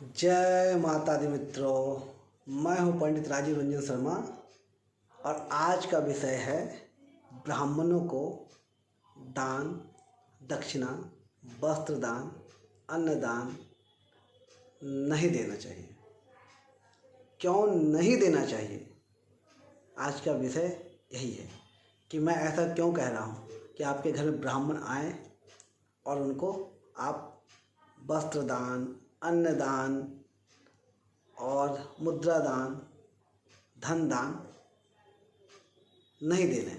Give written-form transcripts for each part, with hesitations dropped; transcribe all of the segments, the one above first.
जय माता दी मित्रों। मैं हूं पंडित राजीव रंजन शर्मा और आज का विषय है ब्राह्मणों को दान, दक्षिणा, वस्त्र दान, अन्नदान नहीं देना चाहिए। क्यों नहीं देना चाहिए? आज का विषय यही है कि मैं ऐसा क्यों कह रहा हूँ कि आपके घर में ब्राह्मण आए और उनको आप वस्त्र दान, अन्नदान और मुद्रा दान, धन दान नहीं देने।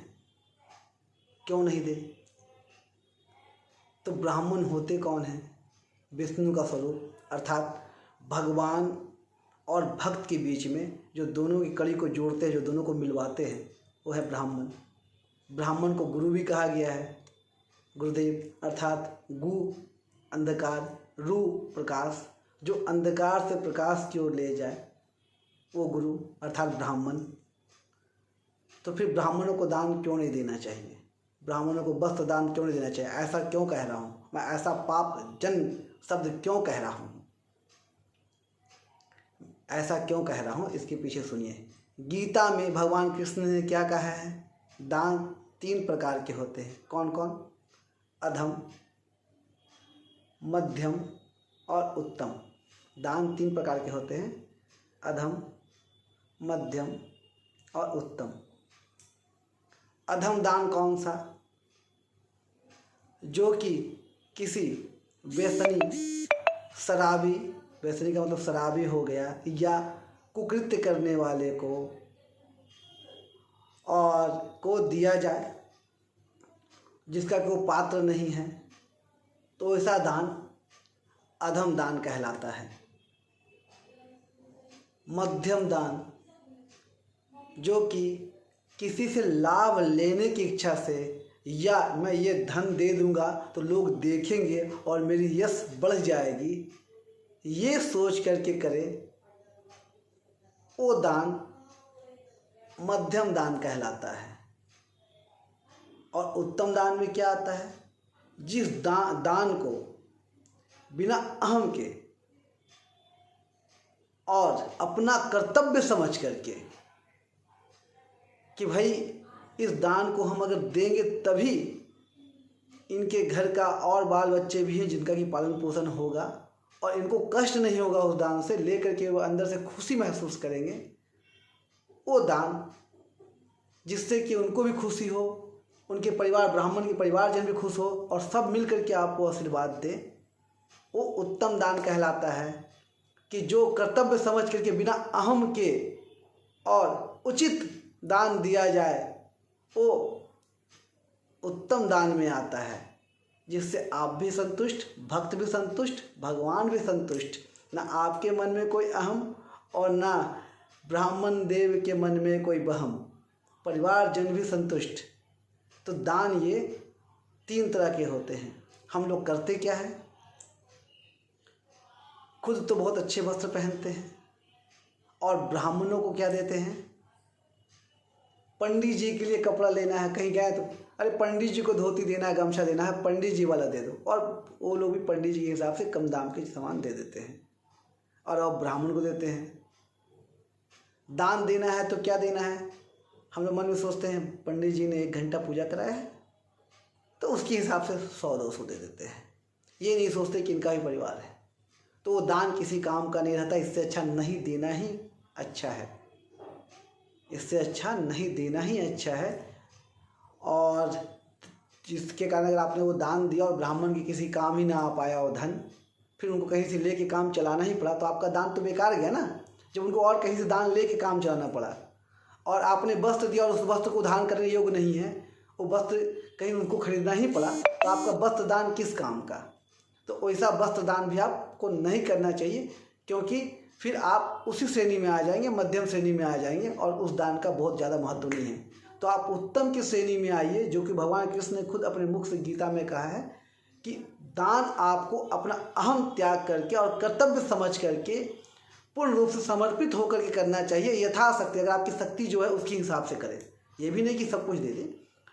क्यों नहीं दे? तो ब्राह्मण होते कौन हैं? विष्णु का स्वरूप अर्थात भगवान और भक्त के बीच में जो दोनों की कड़ी को जोड़ते हैं, जो दोनों को मिलवाते हैं, वो है ब्राह्मण। ब्राह्मण को गुरु भी कहा गया है। गुरुदेव अर्थात गु अंधकार, रू प्रकाश, जो अंधकार से प्रकाश की ओर ले जाए वो गुरु अर्थात ब्राह्मण। तो फिर ब्राह्मणों को दान क्यों नहीं देना चाहिए? ब्राह्मणों को वस्त्र दान क्यों नहीं देना चाहिए? ऐसा क्यों कह रहा हूँ मैं? ऐसा पाप जन शब्द क्यों कह रहा हूँ? ऐसा क्यों कह रहा हूँ इसके पीछे सुनिए। गीता में भगवान कृष्ण ने क्या कहा है? दान 3 प्रकार के होते हैं। कौन कौन? अधम, मध्यम और उत्तम। दान 3 प्रकार के होते हैं, अधम, मध्यम और उत्तम। अधम दान कौन सा? जो कि किसी व्यसनी, शराबी, व्यसनी का मतलब शराबी हो गया, या कुकृत्य करने वाले को दिया जाए, जिसका कोई पात्र नहीं है, तो ऐसा दान अधम दान कहलाता है। मध्यम दान जो कि किसी से लाभ लेने की इच्छा से, या मैं ये धन दे दूंगा तो लोग देखेंगे और मेरी यश बढ़ जाएगी, ये सोच करके करे, वो दान मध्यम दान कहलाता है। और उत्तम दान में क्या आता है? जिस दान को बिना अहम के और अपना कर्तव्य समझ करके कि भाई इस दान को हम अगर देंगे तभी इनके घर का और बाल बच्चे भी हैं जिनका कि पालन पोषण होगा और इनको कष्ट नहीं होगा, उस दान से लेकर के वो अंदर से खुशी महसूस करेंगे, वो दान जिससे कि उनको भी खुशी हो, उनके परिवार, ब्राह्मण के परिवारजन भी खुश हो और सब मिल करके आपको आशीर्वाद दें, वो उत्तम दान कहलाता है। कि जो कर्तव्य समझ करके बिना अहम के और उचित दान दिया जाए, वो उत्तम दान में आता है, जिससे आप भी संतुष्ट, भक्त भी संतुष्ट, भगवान भी संतुष्ट। ना आपके मन में कोई अहम और ना ब्राह्मण देव के मन में कोई वहम, परिवारजन भी संतुष्ट। तो दान ये 3 तरह के होते हैं। हम लोग करते क्या है? खुद तो बहुत अच्छे वस्त्र पहनते हैं और ब्राह्मणों को क्या देते हैं? पंडित जी के लिए कपड़ा लेना है, कहीं गए तो अरे पंडित जी को धोती देना है, गमछा देना है, पंडित जी वाला दे दो, और वो लोग भी पंडित जी के हिसाब से कम दाम के सामान दे देते हैं और अब ब्राह्मण को देते हैं। दान देना है तो क्या देना है? हम लोग मन में सोचते हैं पंडित जी ने 1 घंटा पूजा कराया है तो उसके हिसाब से 100-200 दे देते हैं। ये नहीं सोचते कि इनका भी परिवार है, तो वो दान किसी काम का नहीं रहता। इससे अच्छा नहीं देना ही अच्छा है, इससे अच्छा नहीं देना ही अच्छा है। और जिसके कारण अगर आपने वो दान दिया और ब्राह्मण की किसी काम ही ना आ पाया वो धन, फिर उनको कहीं से लेके काम चलाना ही पड़ा, तो आपका दान तो बेकार गया ना। जब उनको और कहीं से दान लेके काम चलाना पड़ा और आपने वस्त्र दिया और उस वस्त्र को धारण करने योग्य नहीं है, वो वस्त्र कहीं उनको खरीदना ही पड़ा, तो आपका वस्त्र दान किस काम का? तो वैसा वस्त्र दान भी आपको नहीं करना चाहिए, क्योंकि फिर आप उसी श्रेणी में आ जाएंगे, मध्यम श्रेणी में आ जाएंगे और उस दान का बहुत ज़्यादा महत्व नहीं है। तो आप उत्तम की श्रेणी में आइए, जो कि भगवान कृष्ण ने खुद अपने मुख से गीता में कहा है कि दान आपको अपना अहम त्याग करके और कर्तव्य समझ करके पूर्ण रूप से समर्पित होकर के करना चाहिए, यथाशक्ति। अगर आपकी शक्ति जो है उसके हिसाब से करें, ये भी नहीं कि सब कुछ दे दें।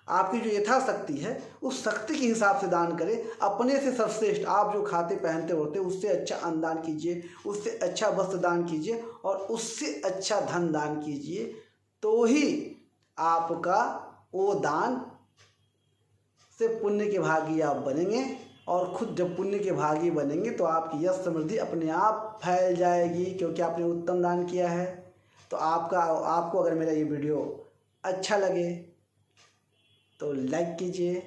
आपकी जो यथाशक्ति है उस शक्ति के हिसाब से दान करें। अपने से सर्वश्रेष्ठ आप जो खाते पहनते होते उससे अच्छा अन्न दान कीजिए, उससे अच्छा वस्त्र दान कीजिए और उससे अच्छा धन दान कीजिए, तो ही आपका वो दान से पुण्य के भागी आप बनेंगे। और खुद जब पुण्य के भागी बनेंगे तो आपकी यश समृद्धि अपने आप फैल जाएगी, क्योंकि आपने उत्तम दान किया है। तो आपको अगर मेरा ये वीडियो अच्छा लगे तो लाइक कीजिए,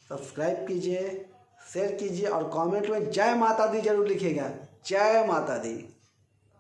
सब्सक्राइब कीजिए, शेयर कीजिए और कमेंट में जय माता दी जरूर लिखिएगा। जय माता दी।